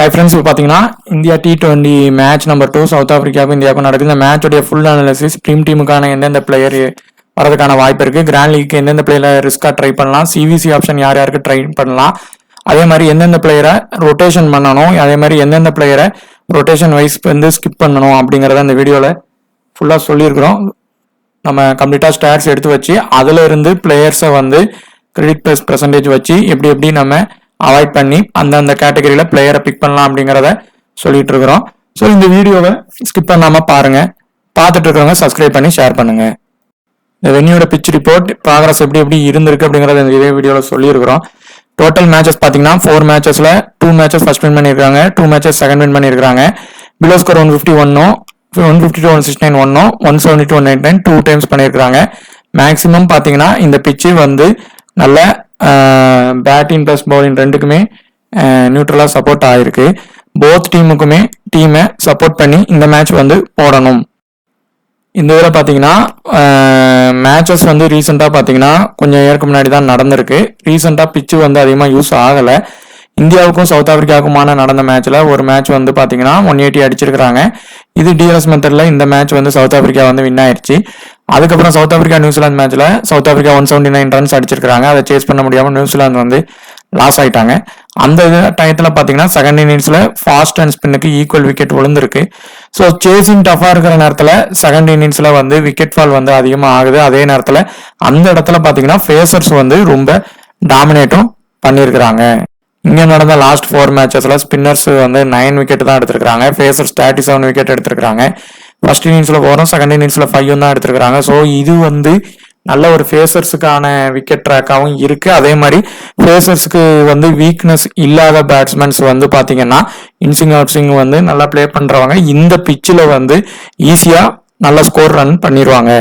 Hi friends, இப்போ பார்த்தீங்கன்னா India T20 match number 2 south ஆஃப்ரிக்காவுக்கும் இந்தியாவுக்கும் நடக்குது. இந்த மேட்சோடைய ஃபுல் அனாலிசிஸ், டீமுக்கான எந்தெந்த பிளேயர் வரதுக்கான வாய்ப்பு இருக்குது, கிராண்ட் லீக்கு எந்தெந்த பிளேயரை ரிஸ்க்காக ட்ரை பண்ணலாம், சிவிசி ஆப்ஷன் யார் யாருக்கு ட்ரை பண்ணலாம், அதே மாதிரி எந்தெந்த பிளேயரை ரொட்டேஷன் பண்ணணும், அதே மாதிரி எந்தெந்த பிளேயரை ரொட்டேஷன் வைஸ் வந்து ஸ்கிப் பண்ணணும் அப்படிங்கிறத இந்த வீடியோவில் ஃபுல்லாக சொல்லியிருக்கிறோம். நம்ம கம்ப்ளீட்டாக ஸ்டாட்ஸ் எடுத்து வச்சு அதில் இருந்து பிளேயர்ஸை வந்து கிரெடிட் ப்ளஸ் பெர்சன்டேஜ் வச்சு எப்படி நம்ம அவாய்ட் பண்ணி அந்தந்த கேட்டகரியில் பிளேயரை பிக் பண்ணலாம் அப்படிங்கிறத சொல்லிட்டு இருக்கிறோம். ஸோ இந்த வீடியோவை ஸ்கிப் பண்ணாமல் பாருங்க. பார்த்துட்டு இருக்கிறவங்க சப்ஸ்கிரைப் பண்ணி ஷேர் பண்ணுங்க. இந்த வென்யூட பிச் ரிப்போர்ட் ப்ராக்ரஸ் எப்படி இருந்திருக்கு அப்படிங்கிறத இந்த இதே வீடியோவில் சொல்லியிருக்கிறோம். டோட்டல் மேட்சஸ் பார்த்தீங்கன்னா 4 மேட்சஸில் 2 மேட்சஸ் ஃபர்ஸ்ட் வின் பண்ணியிருக்காங்க, 2 மேட்சஸ் செகண்ட் வின் பண்ணியிருக்காங்க. பிலோ ஸ்கோர் 151 152 169 170 199 2 டைம்ஸ் பண்ணியிருக்காங்க. மேக்ஸிமம் பார்த்தீங்கன்னா இந்த பிச்சு வந்து நல்ல பேட்டிங் பிளஸ் பவுலிங் ரெண்டுக்குமே நியூட்ரலாக சப்போர்ட் ஆகிருக்கு. போத் டீமுக்குமே டீமை சப்போர்ட் பண்ணி இந்த மேட்ச் வந்து போடணும். இந்த இதில் பார்த்தீங்கன்னா மேட்சஸ் வந்து ரீசெண்டாக பார்த்தீங்கன்னா கொஞ்சம் இயருக்கு முன்னாடி தான் நடந்திருக்கு. ரீசெண்டாக பிச்சு வந்து அதிகமாக யூஸ் ஆகலை. இந்தியாவுக்கும் சவுத் ஆஃப்ரிக்காவுக்குமான நடந்த மேட்ச்சில் ஒரு மேட்ச் வந்து பார்த்தீங்கன்னா 180 அடிச்சிருக்கிறாங்க. இது டிஆர்எஸ் மெத்தடில் இந்த மேட்ச் வந்து சவுத் ஆஃப்ரிக்கா வந்து வின் ஆயிடுச்சு. அதுக்கப்புறம் சவுத் ஆஃப்ரிக்கா நியூசிலாந்து மேட்ச்சில் சவுத் ஆஃப்ரிக்கா 179 ரன்ஸ் அடிச்சிருக்காங்க. அதை சேஸ் பண்ண முடியாமல் நியூசிலாந்து வந்து லாஸ் ஆயிட்டாங்க. அந்த டயத்தில் பார்த்தீங்கன்னா செகண்ட் இன்னிங்ஸில் ஃபாஸ்ட் அண்ட் ஸ்பின்னுக்கு ஈக்குவல் விக்கெட் விழுந்திருக்கு. ஸோ சேசிங் டஃபாக இருக்கிற நேரத்தில் செகண்ட் இன்னிங்ஸில் வந்து விக்கெட் ஃபால் வந்து அதிகமாக ஆகுது. அதே நேரத்தில் அந்த இடத்துல பார்த்தீங்கன்னா ஃபேசர்ஸ் வந்து ரொம்ப டாமினேட்டும் பண்ணியிருக்கிறாங்க. இங்கே நடந்த லாஸ்ட் 4 மேட்சஸில் ஸ்பின்னர்ஸ் வந்து 9 விக்கெட் தான் எடுத்திருக்காங்க. ஃபேசர்ஸ் 37 விக்கெட் எடுத்திருக்காங்க. ஃபர்ஸ்ட் இன்னிங்ஸில் 4 செகண்ட் இன்னிங்ஸில் 5 தான் எடுத்திருக்காங்க. ஸோ இது வந்து நல்ல ஒரு ஃபேசர்ஸுக்கான விக்கெட் ட்ராக்காகவும் இருக்குது. அதே மாதிரி ஃபேசர்ஸுக்கு வந்து வீக்னஸ் இல்லாத பேட்ஸ்மேன்ஸ் வந்து பார்த்தீங்கன்னா இன்சிங் அவுட்ஸிங் வந்து நல்லா ப்ளே பண்ணுறவங்க இந்த பிச்சில் வந்து ஈஸியாக நல்ல ஸ்கோர் ரன் பண்ணிடுவாங்க.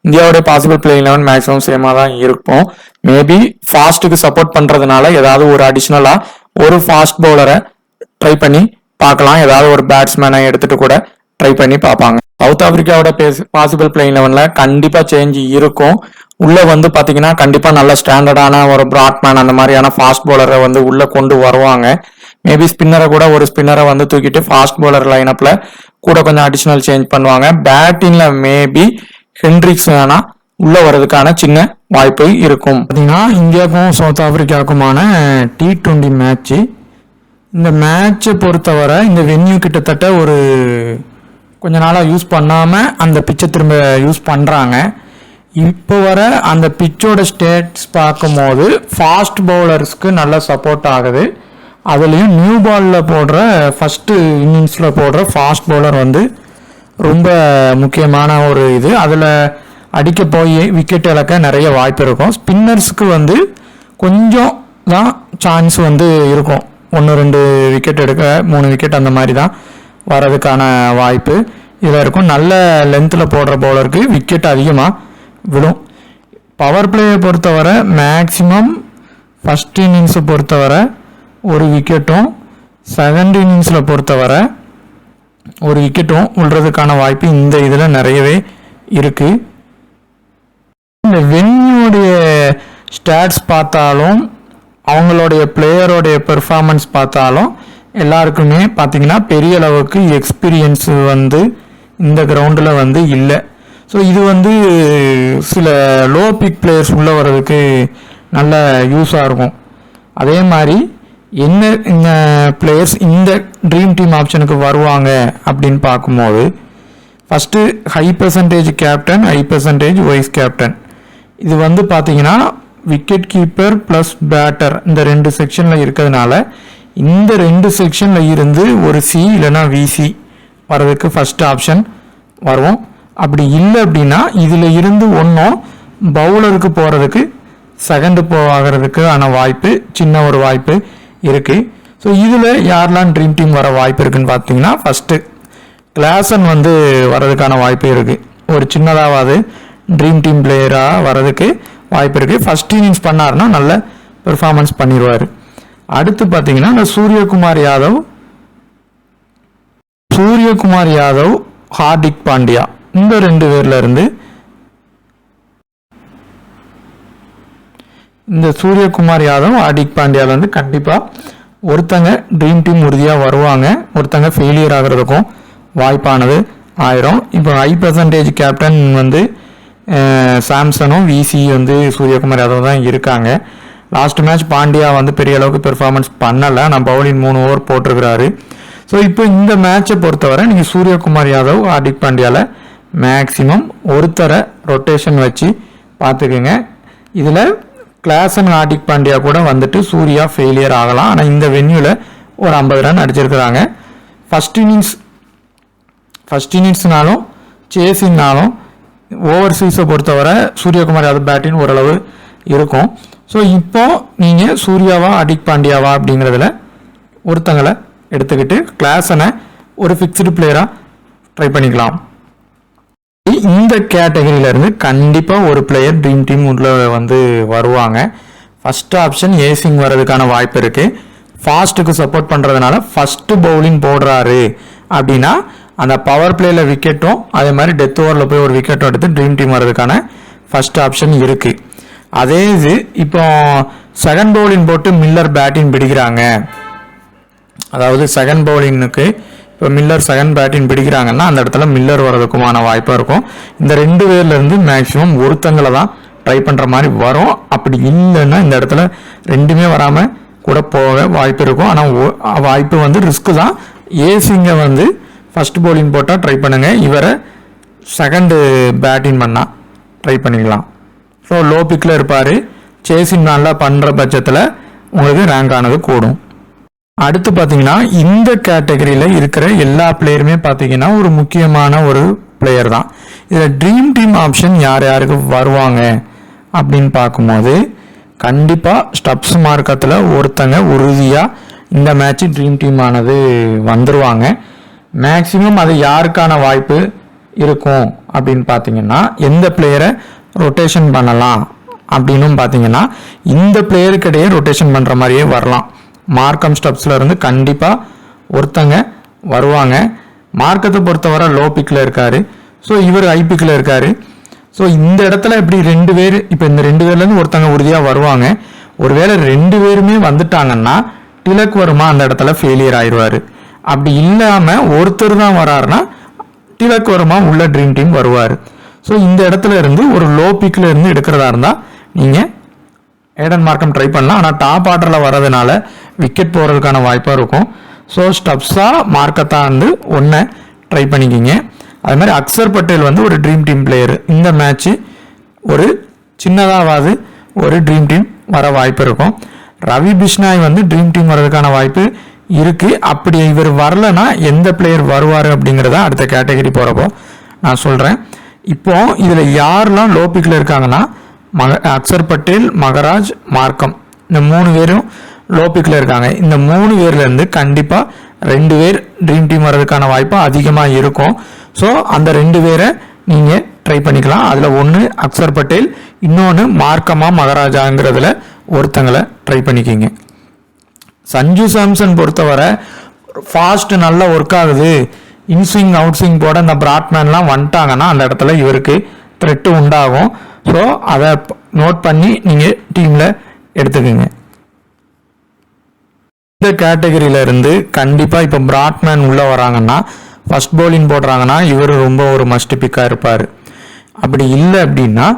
இந்தியாவுடைய பாசிபிள் பிளேயிங் 11 மேக்ஸிமம் சேமாக தான் இருக்கும். மேபி ஃபாஸ்ட்டுக்கு சப்போர்ட் பண்ணுறதுனால ஏதாவது ஒரு அடிஷ்னலாக ஒரு ஃபாஸ்ட் பவுலரை ட்ரை பண்ணி பார்க்கலாம். ஏதாவது ஒரு பேட்ஸ்மேனை எடுத்துட்டு கூட ட்ரை பண்ணி பார்ப்பாங்க. சவுத் ஆஃப்ரிக்காவோட பாசிபிள் பிளேயிங் 11 கண்டிப்பாக சேஞ்ச் இருக்கும். உள்ளே வந்து பார்த்தீங்கன்னா கண்டிப்பாக நல்ல ஸ்டாண்டர்டான ஒரு பிராட்மேன் அந்த மாதிரியான ஃபாஸ்ட் பவுலரை வந்து உள்ளே கொண்டு வருவாங்க. மேபி ஸ்பின்னரை கூட ஒரு ஸ்பின்னரை வந்து தூக்கிட்டு ஃபாஸ்ட் பவுலர் லைனப்பில் கூட கொஞ்சம் அடிஷ்னல் சேஞ்ச் பண்ணுவாங்க. பேட்டிங்கில் மேபி ஹென்ட்ரிக்ஸ் வேணா உள்ள வர்றதுக்கான சின்ன வாய்ப்பு இருக்கும். பார்த்தீங்கன்னா இந்தியாவுக்கும் சவுத் ஆஃப்ரிக்காவுக்குமான T20 மேட்ச்சு. இந்த மேட்சை பொறுத்தவரை இந்த வென்யூ கிட்டத்தட்ட ஒரு கொஞ்ச நாளாக யூஸ் பண்ணாமல் அந்த பிச்சை திரும்ப யூஸ் பண்ணுறாங்க. இப்போ வர அந்த பிச்சோட ஸ்டேட்ஸ் பார்க்கும்போது ஃபாஸ்ட் பவுலர்ஸ்க்கு நல்ல சப்போர்ட் ஆகுது. அதுலேயும் நியூ பாலில் போடுற ஃபஸ்ட்டு இன்னிங்ஸில் போடுற ஃபாஸ்ட் பவுலர் வந்து ரொம்ப முக்கியமான ஒரு இது. அதில் அடிக்க போய் விக்கெட் இழக்க நிறைய வாய்ப்பு இருக்கும். ஸ்பின்னர்ஸுக்கு வந்து கொஞ்சம் தான் சான்ஸ் வந்து இருக்கும். 1-2 விக்கெட் எடுக்க 3 விக்கெட் அந்த மாதிரி தான் வர்றதுக்கான வாய்ப்பு இதில் இருக்கும். நல்ல லென்த்தில் போடுற பவுலருக்கு விக்கெட் அதிகமாக விடும். பவர் பிளேயை பொறுத்தவரை மேக்ஸிமம் ஃபஸ்ட் இன்னிங்ஸை பொறுத்தவரை ஒரு விக்கெட்டும் செகண்ட் இன்னிங்ஸில் பொறுத்தவரை ஒரு விக்கெட்டும் விழுறதுக்கான வாய்ப்பு இந்த இதில் நிறையவே இருக்குது. இந்த வென்யூடைய ஸ்டாட்ஸ் பார்த்தாலும் அவங்களுடைய பிளேயருடைய பெர்ஃபார்மன்ஸ் பார்த்தாலும் எல்லாருக்குமே பார்த்திங்கன்னா பெரிய அளவுக்கு எக்ஸ்பீரியன்ஸ் வந்து இந்த கிரவுண்டில் வந்து இல்லை. ஸோ இது வந்து சில லோ பிக் பிளேயர்ஸ் உள்ளே வர்றதுக்கு நல்ல யூஸாக இருக்கும். அதே மாதிரி என்ன இந்த பிளேயர்ஸ் இந்த ட்ரீம் டீம் ஆப்ஷனுக்கு வருவாங்க அப்படின்னு பார்க்கும்போது first high percentage captain, high percentage vice captain. இது வந்து பார்த்தீங்கன்னா விக்கெட் கீப்பர் ப்ளஸ் பேட்டர் இந்த 2 செக்ஷனில் இருக்கிறதுனால இந்த 2 செக்ஷனில் இருந்து ஒரு சி இல்லைன்னா விசி வர்றதுக்கு ஃபஸ்ட் ஆப்ஷன் வரும். அப்படி இல்லை அப்படின்னா இதில் இருந்து ஒன்றும் பவுலருக்கு போகிறதுக்கு செகண்டு ஆகிறதுக்கான வாய்ப்பு சின்ன ஒரு வாய்ப்பு இருக்குது. ஸோ இதில் யாரெல்லாம் ட்ரீம் டீம் வர வாய்ப்பு இருக்குதுன்னு பார்த்தீங்கன்னா ஃபஸ்ட்டு கிளாசன் வந்து வர்றதுக்கான வாய்ப்பு இருக்குது. ஒரு சின்னதாவது ட்ரீம் டீம் பிளேயராக வர்றதுக்கு வாய்ப்பு இருக்குது. ஃபஸ்ட் இன்னிங்ஸ் பண்ணாருன்னா நல்ல பெர்ஃபார்மன்ஸ் பண்ணிடுவார். அடுத்து பார்த்தீங்கன்னா இந்த சூரியகுமார் யாதவ் ஹார்திக் பாண்டியா இந்த 2 பேர்ல இருந்து இந்த சூரியகுமார் யாதவ் ஹார்திக் பாண்டியாவில் வந்து கண்டிப்பாக ஒருத்தங்க ட்ரீம் டீம் உறுதியாக வருவாங்க, ஒருத்தங்க ஃபெயிலியர் ஆகிறதுக்கும் வாய்ப்பானது ஆயிரும். இப்போ ஹை பர்சன்டேஜ் கேப்டன் வந்து சாம்சனும் விசி வந்து சூரியகுமார் யாதவ் தான் இருக்காங்க. லாஸ்ட் மேட்ச் பாண்டியா வந்து பெரிய அளவுக்கு பெர்ஃபார்மன்ஸ் பண்ணலை, நான் பவுலிங் 3 ஓவர் போட்டிருக்கிறாரு. ஸோ இப்போ இந்த மேட்சை பொறுத்தவரை நீங்கள் சூரியகுமார் யாதவ் ஹார்திக் பாண்டியாவில் மேக்ஸிமம் ஒருத்தரை ரொட்டேஷன் வச்சு பார்த்துக்குங்க. இதில் கிளாசன் ஹார்திக் பாண்டியா கூட வந்துட்டு சூர்யா ஃபெயிலியர் ஆகலாம். ஆனால் இந்த வென்யூவில் ஒரு 50 ரன் அடிச்சிருக்கிறாங்க. ஃபஸ்ட் இன்னிங்ஸ்னாலும் சேசிங்னாலும் ஓவர்சீஸை பொறுத்தவரை சூரியகுமார் யாதவ் பேட்டிங் ஓரளவு இருக்கும். ஸோ இப்போ நீங்கள் சூர்யாவா ஹார்திக் பாண்டியாவா அப்படிங்கிறதுல ஒருத்தங்களை எடுத்துக்கிட்டு கிளாஸனை ஒரு ஃபிக்ஸ்டு பிளேயராக ட்ரை பண்ணிக்கலாம். இந்த கேட்டகரியிலேருந்து கண்டிப்பாக ஒரு பிளேயர் ட்ரீம் டீம் உள்ள வந்து வருவாங்க. ஃபர்ஸ்ட் ஆப்ஷன் ஏசிங் வர்றதுக்கான வாய்ப்பு இருக்குது. ஃபாஸ்ட்டுக்கு சப்போர்ட் பண்ணுறதுனால ஃபஸ்ட்டு பவுலிங் போடுறாரு அப்படின்னா அந்த பவர் பிளேயில் விக்கெட்டும் அதே மாதிரி டெத் ஓவரில் போய் ஒரு விக்கெட்டும் எடுத்து ட்ரீம் டீம் வர்றதுக்கான ஃபர்ஸ்ட் ஆப்ஷன் இருக்குது. அதே இது இப்போ செகண்ட் பவுலிங் போட்டு மில்லர் பேட்டிங் பிடிக்கிறாங்க, அதாவது செகண்ட் பவுலிங்னுக்கு இப்போ மில்லர் செகண்ட் பேட்டிங் பிடிக்கிறாங்கன்னா அந்த இடத்துல மில்லர் வர்றதுக்குமான வாய்ப்பாக இருக்கும். இந்த 2 பேர்லேருந்து மேக்ஸிமம் ஒருத்தங்களை தான் ட்ரை பண்ணுற மாதிரி வரும். அப்படி இல்லைன்னா இந்த இடத்துல 2மே வராமல் கூட போக வாய்ப்பு இருக்கும். ஆனால் வாய்ப்பு வந்து ரிஸ்க்கு தான். ஏசிங்கை வந்து ஃபஸ்ட் பவுலிங் போட்டால் ட்ரை பண்ணுங்கள், இவரை செகண்டு பேட்டிங் பண்ணால் ட்ரை பண்ணிக்கலாம். ஸோ லோ பிக்கில் இருப்பார், சேசிங் நல்லா பண்ணுற பட்சத்தில் உங்களுக்கு ரேங்க் ஆனது கூடும். அடுத்து பார்த்தீங்கன்னா இந்த கேட்டகரியில் இருக்கிற எல்லா பிளேயருமே பார்த்தீங்கன்னா ஒரு முக்கியமான ஒரு பிளேயர் தான். இதில் ட்ரீம் டீம் ஆப்ஷன் யார் யாருக்கு வருவாங்க அப்படின்னு பார்க்கும்போது கண்டிப்பாக ஸ்டப்ஸ் மார்க்கத்தில் ஒருத்தங்க உறுதியாக இந்த மேட்ச் ட்ரீம் டீம் ஆனது வந்துடுவாங்க. மேக்ஸிமம் அது யாருக்கான வாய்ப்பு இருக்கும் அப்படின்னு பார்த்தீங்கன்னா எந்த பிளேயரை ரொட்டேஷன் பண்ணலாம் அப்படின்னு பார்த்தீங்கன்னா இந்த பிளேயருக்கிடையே ரொட்டேஷன் பண்ணுற மாதிரியே வரலாம். மார்க்கம் ஸ்டப்ஸில் இருந்து கண்டிப்பாக ஒருத்தங்க வருவாங்க. மார்க்கத்தை பொறுத்தவரை லோ பிக்கில் இருக்கார், ஸோ இவர் ஹை பிக்கில் இருக்கார். ஸோ இந்த இடத்துல இப்படி 2 பேர், இப்போ இந்த 2 பேர்லேருந்து ஒருத்தங்க உறுதியாக வருவாங்க. ஒருவேளை 2 பேருமே வந்துட்டாங்கன்னா திலக் வர்மா அந்த இடத்துல ஃபெயிலியர் ஆயிடுவார். அப்படி இல்லாமல் ஒருத்தர் தான் வராருன்னா திலக் வர்மா உள்ள ட்ரீம் டீம் வருவார். ஸோ இந்த இடத்துல இருந்து ஒரு லோ பிக்கில் இருந்து எடுக்கிறதா இருந்தால் நீங்கள் ஏடன் மார்க்கம் ட்ரை பண்ணலாம். ஆனால் டாப் ஆர்டரில் வர்றதுனால விக்கெட் போகிறதுக்கான வாய்ப்பாக இருக்கும். ஸோ ஸ்டப்ஸாக மார்க்கத்தான் வந்து ஒன்றை ட்ரை பண்ணிக்கிங்க. அது மாதிரி அக்சர் பட்டேல் வந்து ஒரு ட்ரீம் டீம் பிளேயரு. இந்த மேட்ச்சு ஒரு சின்னதாவது ஒரு ட்ரீம் டீம் வர வாய்ப்பு இருக்கும். ரவி பிஷ்னாய் வந்து ட்ரீம் டீம் வர்றதுக்கான வாய்ப்பு இருக்குது. அப்படி இவர் வரலன்னா எந்த பிளேயர் வருவார் அப்படிங்கிறத அடுத்த கேட்டகரி போகிறப்போ நான் சொல்கிறேன். இப்போ இதில் யாரெல்லாம் லோ பிக்கில் இருக்காங்கன்னா அக்சர் பட்டேல், மகராஜ், மார்க்கம், இந்த 3 பேரும் லோ பிக்கில் இருக்காங்க. இந்த 3 பேர்லேருந்து கண்டிப்பாக 2 பேர் ட்ரீம் டீம் வர்றதுக்கான வாய்ப்பு அதிகமாக இருக்கும். ஸோ அந்த 2 பேரை நீங்கள் ட்ரை பண்ணிக்கலாம். அதில் ஒன்று அக்சர் பட்டேல், இன்னொன்று மார்க்கமா மகராஜாங்கிறதுல ஒருத்தங்களை ட்ரை பண்ணிக்கிங்க. சஞ்சு சாம்சன் பொறுத்தவரை ஃபாஸ்ட் நல்லா ஒர்க் ஆகுது, இன்ஸ்விங் அவுட் ஸ்விங் போட இந்த பிராட்மேன்லாம் வந்துட்டாங்கன்னா அந்த இடத்துல இவருக்கு த்ரெட்டு உண்டாகும். ஸோ அதை நோட் பண்ணி நீங்கள் டீமில் எடுத்துக்கோங்க. இந்த கேட்டகரியில இருந்து கண்டிப்பாக இப்போ பிராட்மேன் உள்ளே வராங்கன்னா ஃபர்ஸ்ட் பவுலிங் போடுறாங்கன்னா இவர் ரொம்ப ஒரு மஸ்ட் பிக்காக இருப்பார். அப்படி இல்லை அப்படின்னா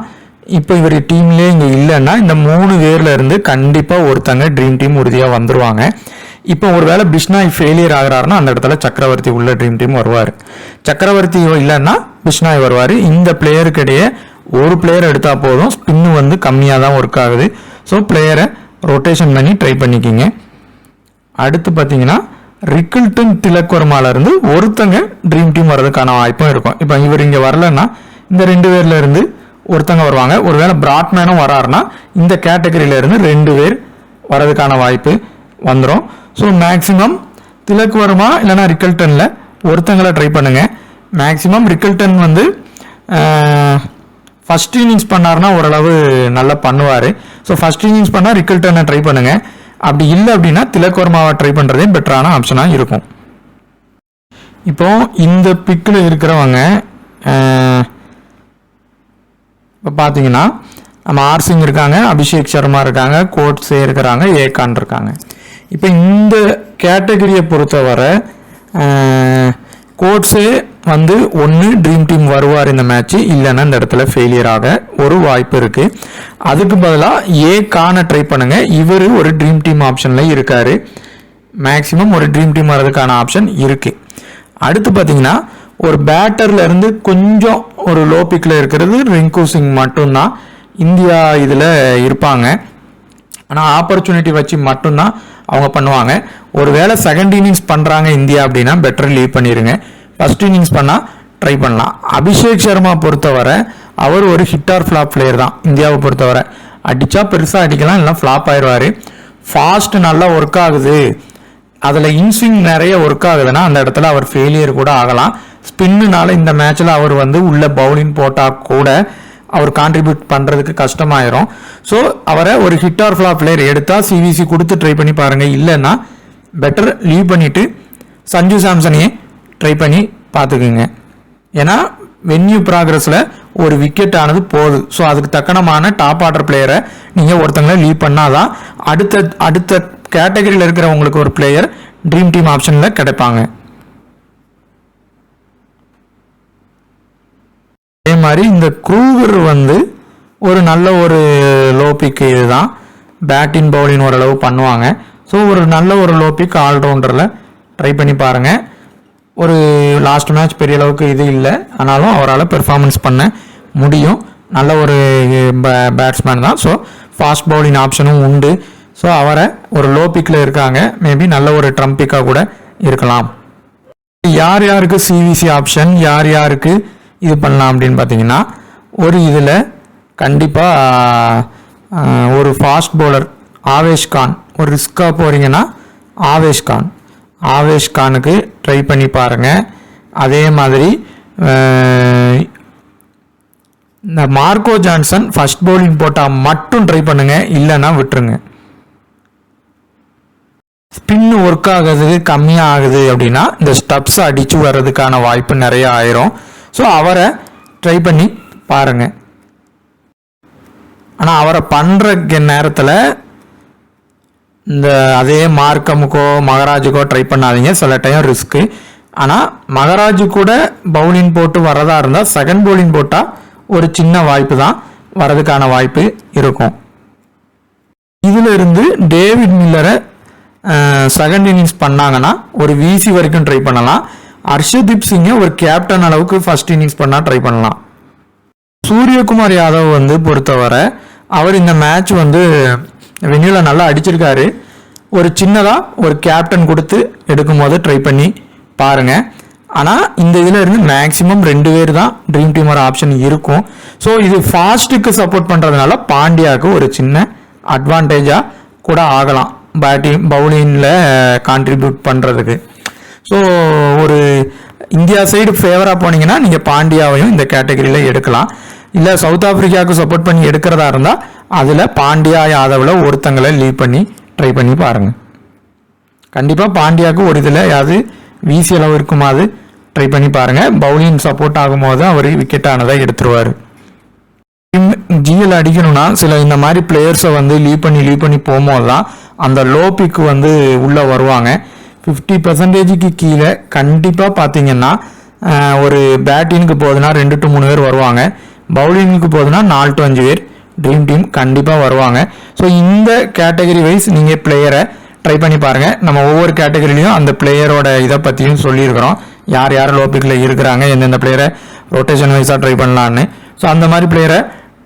இப்போ இவர் டீம்லேயே இங்கே இல்லைன்னா இந்த 3 பேரில் இருந்து கண்டிப்பாக ஒருத்தங்க ட்ரீம் டீம் உறுதியாக வந்துடுவாங்க. இப்போ ஒரு வேளை பிஷ்னாய் ஃபெயிலியர் ஆகிறாருன்னா அந்த இடத்துல சக்கரவர்த்தி உள்ள ட்ரீம் டீம் வருவார். சக்கரவர்த்தி இல்லைன்னா பிஷ்னாய் வருவார். இந்த பிளேயருக்கிடையே ஒரு பிளேயர் எடுத்தால் போதும், ஸ்பின்னு வந்து கம்மியாக தான் ஒர்க் ஆகுது. ஸோ பிளேயரை ரொட்டேஷன் பண்ணி ட்ரை பண்ணிக்கிங்க. அடுத்து பார்த்தீங்கன்னா ரிக்கில்டன், திலக் வர்மாலேருந்து ஒருத்தங்க ட்ரீம் டீம் வர்றதுக்கான வாய்ப்பும் இருக்கும். இப்போ இவர் இங்கே வரலன்னா இந்த 2 பேர்ல இருந்து ஒருத்தங்க வருவாங்க. ஒருவேளை பிராட்மேனும் வராருன்னா இந்த கேட்டகரியில இருந்து 2 பேர் வர்றதுக்கான வாய்ப்பு வந்துடும். ஸோ மேக்ஸிமம் திலக் வர்மா இல்லைன்னா ரிக்கில்டனில் ஒருத்தங்களை ட்ரை பண்ணுங்கள். மேக்ஸிமம் ரிக்கில்டன் வந்து ஃபஸ்ட் இன்னிங்ஸ் பண்ணார்னா ஓரளவு நல்லா பண்ணுவார். ஸோ ஃபஸ்ட் இன்னிங்ஸ் பண்ணால் ரிக்கில்டனை ட்ரை பண்ணுங்கள். அப்படி இல்லை அப்படின்னா திலக் வர்மாவை ட்ரை பண்ணுறதே பெட்டரான ஆப்ஷனாக இருக்கும். இப்போ இந்த பிக்கில் இருக்கிறவங்க இப்போ பார்த்தீங்கன்னா நம்ம ஆர் சிங் இருக்காங்க, அபிஷேக் சர்மா இருக்காங்க, கோட்ஸே இருக்கிறாங்க, ஏகான் இருக்காங்க. இப்போ இந்த கேட்டகரியை பொறுத்தவரை கோட்ஸே வந்து ஒன்று ட்ரீம் டீம் வருவார் இந்த மேட்ச்சு, இல்லைன்னா இந்த இடத்துல ஃபெயிலியர் ஆக ஒரு வாய்ப்பு இருக்குது. அதுக்கு பதிலாக ஏக்கான ட்ரை பண்ணுங்கள். இவர் ஒரு ட்ரீம் டீம் ஆப்ஷனில் இருக்கார். மேக்ஸிமம் ஒரு ட்ரீம் டீம் வர்றதுக்கான ஆப்ஷன் இருக்குது. அடுத்து பார்த்தீங்கன்னா ஒரு பேட்டர்லேருந்து கொஞ்சம் ஒரு லோ பிக்கில் இருக்கிறது ரிங்கு சிங் மட்டும்தான் இந்தியா இதில் இருப்பாங்க. ஆனால் ஆப்பர்ச்சுனிட்டி வச்சு மட்டும்தான் அவங்க பண்ணுவாங்க. ஒரு வேளை செகண்ட் இன்னிங்ஸ் பண்ணுறாங்க இந்தியா அப்படின்னா பெட்டர் லீவ் பண்ணிடுங்க. ஃபர்ஸ்ட் இன்னிங்ஸ் பண்ணால் ட்ரை பண்ணலாம். அபிஷேக் சர்மா பொறுத்தவரை அவர் ஒரு ஹிட் ஆர் ஃப்ளாப் பிளேயர் தான். இந்தியாவை பொறுத்தவரை அடித்தா பெருசாக அடிக்கலாம், இல்லை ஃப்ளாப் ஆயிடுவார். ஃபாஸ்ட் நல்லா ஒர்க் ஆகுது, அதில் இன்ஸ்விங் நிறைய ஒர்க் ஆகுதுன்னா அந்த இடத்துல அவர் ஃபெயிலியர் கூட ஆகலாம். ஸ்பின்னுனால இந்த மேட்ச்சில் அவர் வந்து உள்ள பவுலிங் போட்டால் கூட அவர் கான்ட்ரிபியூட் பண்ணுறதுக்கு கஷ்டமாயிரும். ஸோ அவரை ஒரு ஹிட் ஆர் ஃப்ளாப் பிளேயர் எடுத்தால் சிவிசி கொடுத்து ட்ரை பண்ணி பாருங்கள். இல்லைன்னா பெட்டர் லீவ் பண்ணிவிட்டு சஞ்சு சாம்சனையே ட்ரை பண்ணி பார்த்துக்குங்க. ஏன்னா வென்யூ ப்ராக்ரஸில் ஒரு விக்கெட் ஆனது போகுது. ஸோ அதுக்கு தக்கனமான டாப் ஆர்டர் பிளேயரை நீங்கள் ஒருத்தங்களை லீவ் பண்ணாதான் அடுத்த கேட்டகரியில் இருக்கிறவங்களுக்கு ஒரு பிளேயர் ட்ரீம் டீம் ஆப்ஷனில் கிடைப்பாங்க. அதே மாதிரி இந்த க்ரூவர் வந்து ஒரு நல்ல ஒரு லோ பிக், இதுதான் பேட்டிங் பவுலிங் ஓரளவு பண்ணுவாங்க. ஸோ ஒரு நல்ல ஒரு லோ பிக் ஆல்ரவுண்டரில் ட்ரை பண்ணி பாருங்கள். ஒரு லாஸ்ட் மேட்ச் பெரிய அளவுக்கு இது இல்லை, ஆனாலும் அவரால் பெர்ஃபார்மன்ஸ் பண்ண முடியும். நல்ல ஒரு பேட்ஸ்மேன் தான். ஸோ ஃபாஸ்ட் பவுலிங் ஆப்ஷனும் உண்டு. ஸோ அவரை ஒரு லோ பிக்கில் இருக்காங்க, மேபி நல்ல ஒரு ட்ரம்ப் பிக்காக கூட இருக்கலாம். யார் யாருக்கு சிவிசி ஆப்ஷன், யார் யாருக்கு இது பண்ணலாம் அப்படின்னு பார்த்தீங்கன்னா, ஒரு இதில் கண்டிப்பாக ஒரு ஃபாஸ்ட் பவுலர் ஆவேஷ் கான், ஒரு ரிஸ்க்காக போகிறீங்கன்னா ஆவேஷ் கானுக்கு ட்ரை பண்ணி பாருங்கள். அதே மாதிரி இந்த மார்க்கோ ஜான்சன் ஃபர்ஸ்ட் பவுலிங் போட்டால் மட்டும் ட்ரை பண்ணுங்கள், இல்லைன்னா விட்டுருங்க. ஸ்பின் ஒர்க் ஆகுது கம்மியாக ஆகுது அப்படின்னா இந்த ஸ்டப்ஸ் அடித்து வர்றதுக்கான வாய்ப்பு நிறைய ஆயிரும். ஸோ அவரை ட்ரை பண்ணி பாருங்கள். ஆனால் அவரை பண்ணுற நேரத்தில் இந்த அதே மார்க்கமுக்கோ மகராஜுக்கோ ட்ரை பண்ணாதீங்க, சில டைம் ரிஸ்க்கு. ஆனால் மகராஜு கூட பவுலிங் போட்டு வரதா இருந்தால் செகண்ட் பவுலிங் போட்டால் ஒரு சின்ன வாய்ப்பு தான் வரதுக்கான வாய்ப்பு இருக்கும். இதில் இருந்து டேவிட் மில்லரை செகண்ட் இன்னிங்ஸ் பண்ணாங்கன்னா ஒரு விசி வரைக்கும் ட்ரை பண்ணலாம். ஹர்ஷதீப் சிங்கை ஒரு கேப்டன் அளவுக்கு ஃபர்ஸ்ட் இன்னிங்ஸ் பண்ணால் ட்ரை பண்ணலாம். சூரியகுமார் யாதவ் வந்து பொறுத்தவரை அவர் இந்த மேட்ச் வந்து வென்யூவில் நல்லா அடிச்சிருக்காரு. ஒரு சின்னதாக ஒரு கேப்டன் கொடுத்து எடுக்கும் போது ட்ரை பண்ணி பாருங்கள். ஆனால் இந்த இதில் இருந்து மேக்ஸிமம் 2 பேர் தான் ட்ரீம் டீமர் ஆப்ஷன் இருக்கும். ஸோ இது ஃபாஸ்ட்டுக்கு சப்போர்ட் பண்ணுறதுனால பாண்டியாவுக்கு ஒரு சின்ன அட்வான்டேஜாக கூட ஆகலாம் பவுலிங்கில் கான்ட்ரிபியூட் பண்ணுறதுக்கு. ஸோ ஒரு இந்தியா சைடு ஃபேவராக போனீங்கன்னா நீங்கள் பாண்டியாவையும் இந்த கேட்டகரியில் எடுக்கலாம். இல்லை சவுத் ஆஃப்ரிக்காவுக்கு சப்போர்ட் பண்ணி எடுக்கிறதா இருந்தால் அதில் பாண்டியா யாதவில் ஒருத்தங்களை லீவ் பண்ணி ட்ரை பண்ணி பாருங்கள். கண்டிப்பாக பாண்டியாவுக்கு ஒரு இதில் யாவது வீசி அளவு இருக்குமாது ட்ரை பண்ணி பாருங்கள். பவுலிங் சப்போர்ட் ஆகும்போது அவர் விக்கெட் ஆனதை எடுத்துருவார். ஜிஎல் அடிக்கணும்னா சில இந்த மாதிரி பிளேயர்ஸை வந்து லீவ் பண்ணி போகும்போது தான் அந்த லோ பிக்கு வந்து உள்ளே வருவாங்க. 50% கீழே கண்டிப்பாக பார்த்தீங்கன்னா ஒரு பேட்டிங்க்கு போகுதுன்னா 2 to 3 பேர் வருவாங்க. பவுலிங்க்கு போகுதுன்னா 4 to 5 பேர் ட்ரீம் டீம் கண்டிப்பாக வருவாங்க. ஸோ இந்த கேட்டகரி வைஸ் நீங்கள் பிளேயரை ட்ரை பண்ணி பாருங்கள். நம்ம ஒவ்வொரு கேட்டகரிலையும் அந்த பிளேயரோட இதை பற்றியும் சொல்லியிருக்கிறோம், யார் யார் லோ பிக்கில் இருக்கிறாங்க, எந்தெந்த பிளேயரை ரொட்டேஷன் வைஸாக ட்ரை பண்ணலான்னு. ஸோ அந்த மாதிரி பிளேயரை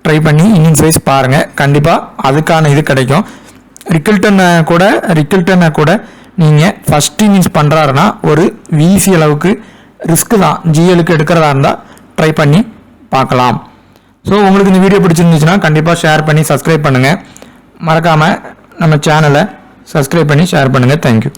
ட்ரை பண்ணி இன்னிங்ஸ் வைஸ் பாருங்கள், கண்டிப்பாக அதுக்கான இது கிடைக்கும். ரிக்கில்டனை கூட நீங்கள் ஃபஸ்ட் இன்னிங்ஸ் பண்ணுறாருன்னா ஒரு விசி அளவுக்கு ரிஸ்க்கு தான், ஜிஎலுக்கு எடுக்கிறதா இருந்தால் ட்ரை பண்ணி பார்க்கலாம். ஸோ உங்களுக்கு இந்த வீடியோ பிடிச்சிருந்துச்சுன்னா கண்டிப்பாக ஷேர் பண்ணி சப்ஸ்கிரைப் பண்ணுங்கள். மறக்காமல் நம்ம சேனலை சப்ஸ்கிரைப் பண்ணி ஷேர் பண்ணுங்கள். தேங்க்யூ.